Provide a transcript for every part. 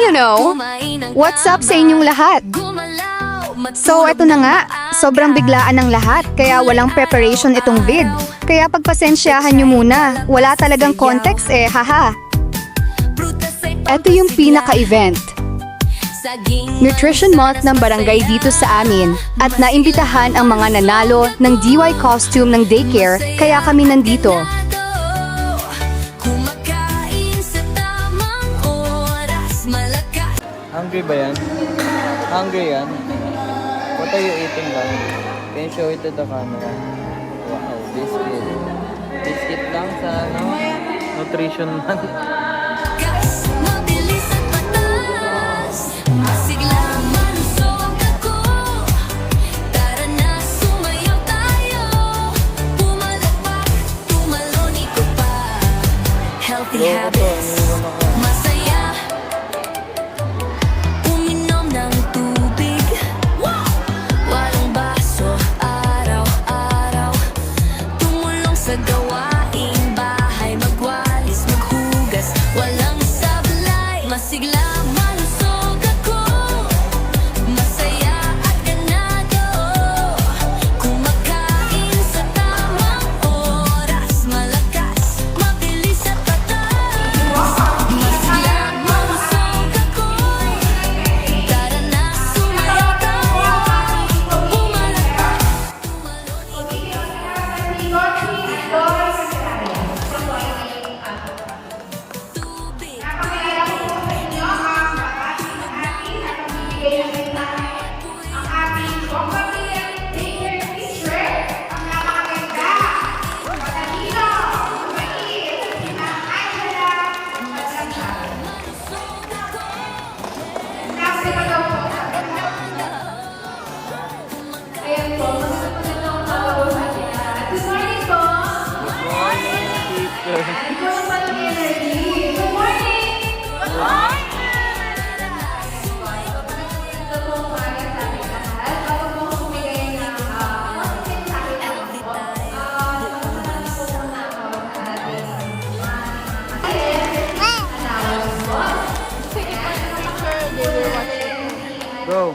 you know? What's up sa inyong lahat? So, eto na nga. Sobrang biglaan ng lahat, kaya walang preparation itong vid. Kaya pagpasensyahan nyo muna. Wala talagang context haha. Eto yung pinaka-event. Nutrition Month ng barangay dito sa amin at naimbitahan ang mga nanalo ng DY costume ng daycare, kaya kami nandito. Hungry ba yan? Hungry yan? What are you eating ba? Can you show it to the camera? Wow, biscuit. Biscuit lang sa nutrition month. Healthy habits, masaya. Uminom ng tubig, walong baso araw-araw. Tumulong sa gawaing bahay, magwalis, maghugas, walang sablay. Masigla, malusog ako, masaya at ganado. Kumakain sa tamang oras, malakas, mabilis at patas. Masigla, malusog ako, tara na sumayaw tayo. Pumalakpak, tubig. Go!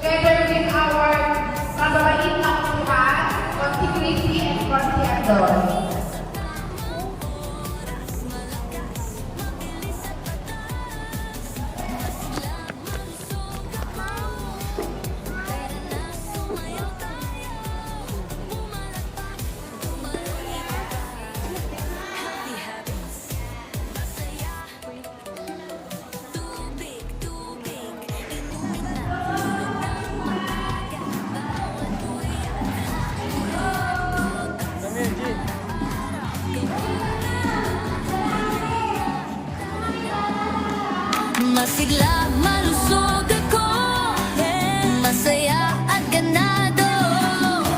Together with our mababait na kutuhan, Conti Christy and Conti Adon. Masigla, malusog ako, masaya at ganado.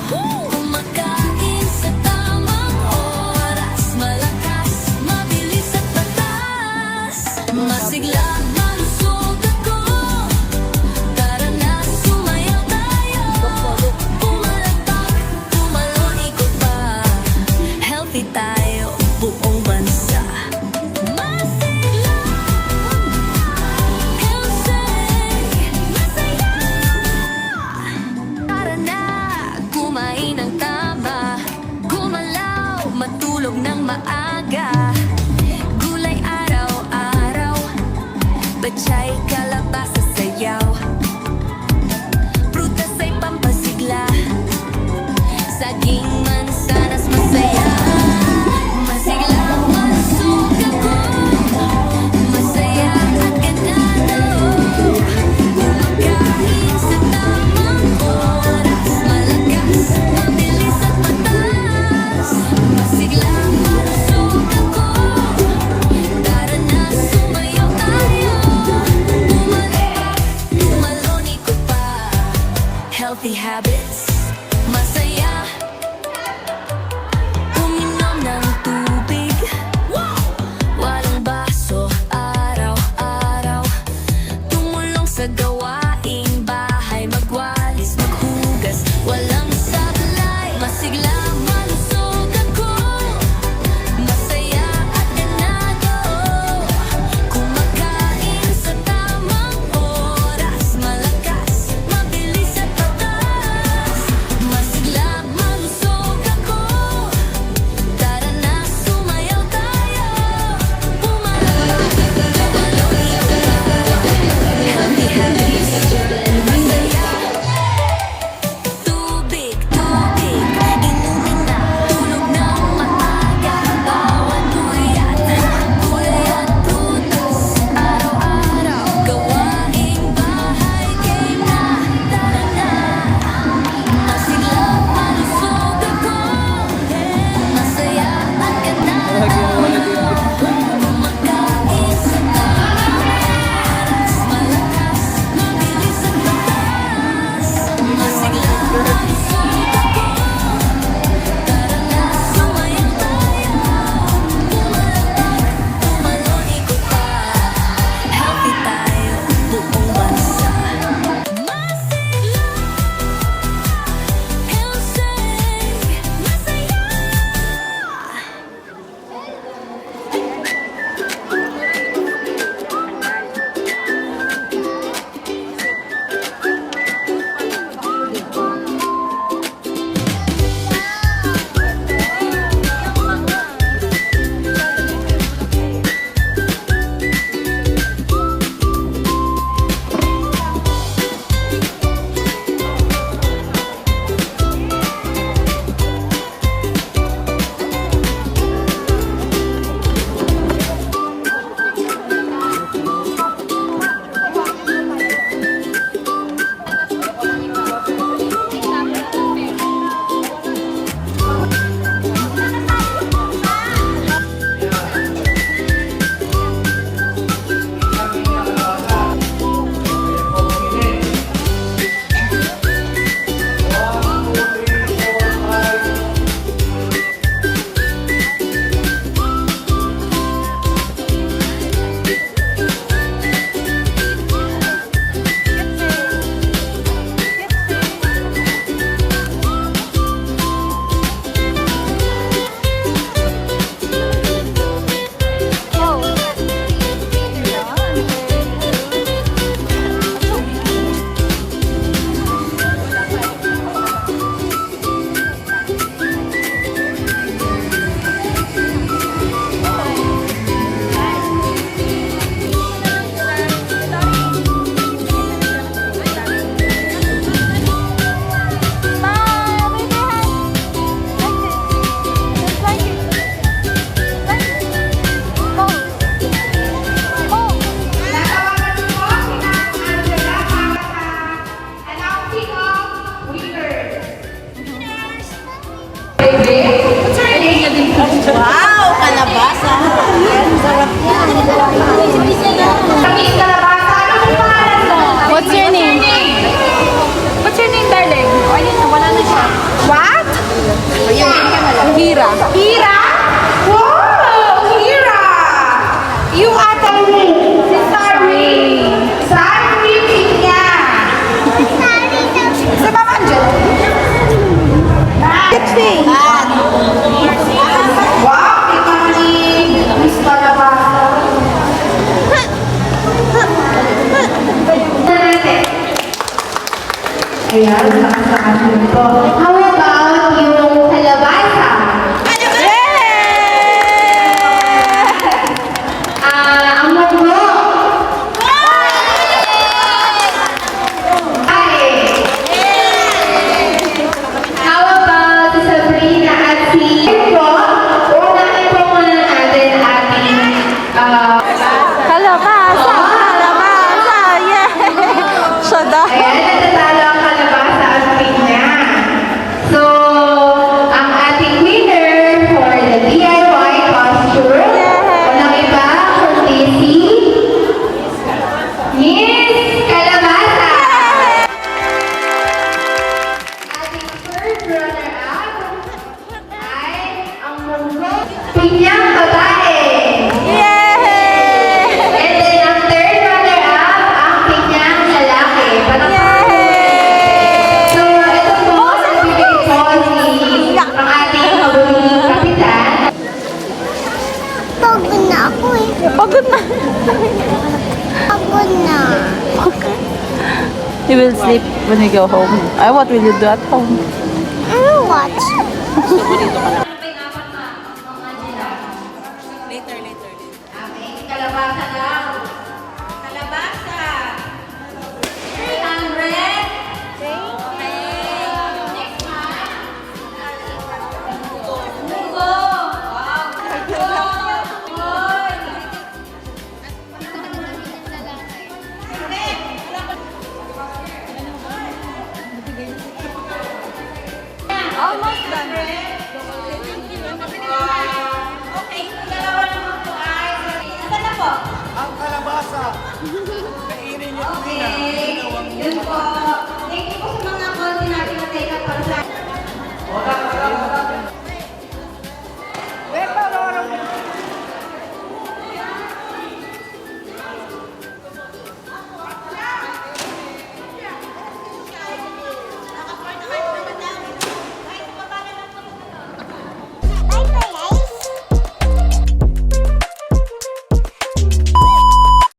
Kumakain sa tamang oras, malakas, mabilis at patas. Masigla, malusog ako, tara na sumayaw tayo. Pumalakpak, tumalon, ikot pa, healthy tayo, buong bansa. Masigla, tara na, kumain ng tama, gumalaw, matulog ng maaga. healthy habits. Masaya uminom ng tubig. Walang baso araw-araw. Tumulong sa gawaing bahay. Magwalis, maghugas. Walang sablay. Masigla, malusog ako. Masaya at ganado. Kumakain sa tamang oras. Malakas, mabilis at patas. Masigla, malusog ako. Tara na, sumayaw tayo. Pumalaw, healthy habits. Masaya. Tubig, tubig. Inumin na, tulog ng maaga. Bawat puyat, kulay at prutas. Araw-araw, gawaing bahay. Game na, tara na. Masigla, malusog ako. Masaya at ganado. Kumakain sa tamang oras. Malakas, mabilis at patas. Masigla, malusog ako. Tara na, sumayaw tayo. Pumalakpak, tumalon, ikot pa. Healthy tayo, buong bansa. Masigla, healthy, masaya. Natawagan po si Ma'am Angela para sa announcing of winners. What's her name? Wow, kalabasa. Sarap yan. Miss Kalabasa, ano pong pangalan mo? What's your name? What's your name, darling? O, ayun na, wala na siya. What? Hira. Hira? Wow! Hira! You ata mo. Si Sari. Sari niya. Si Ma'am Angela. Wow! Ito ni Miss Kalabasa. Ayan, nakasaan po. How about yung kalabasa? Ang munggo. Ay. How about si Sabrina at si Ito? Unahin po muna natin ating Kalabasa, kalabasa, yeah. Siya daw. ayan, natatalo ang kalabasa at pinya. So, ang ating You will sleep when you go home. What will you do at home? Watch. Kalabasa daw. Kalabasa. 300. Okay. Next one. Munggo. Wow. Almost done. Okay, dalawa naman po ay. Ano na po? Ang kalabasa. Kainin niyo po Okay, yun po. Thank you po sa mga konti natin na take up para sa...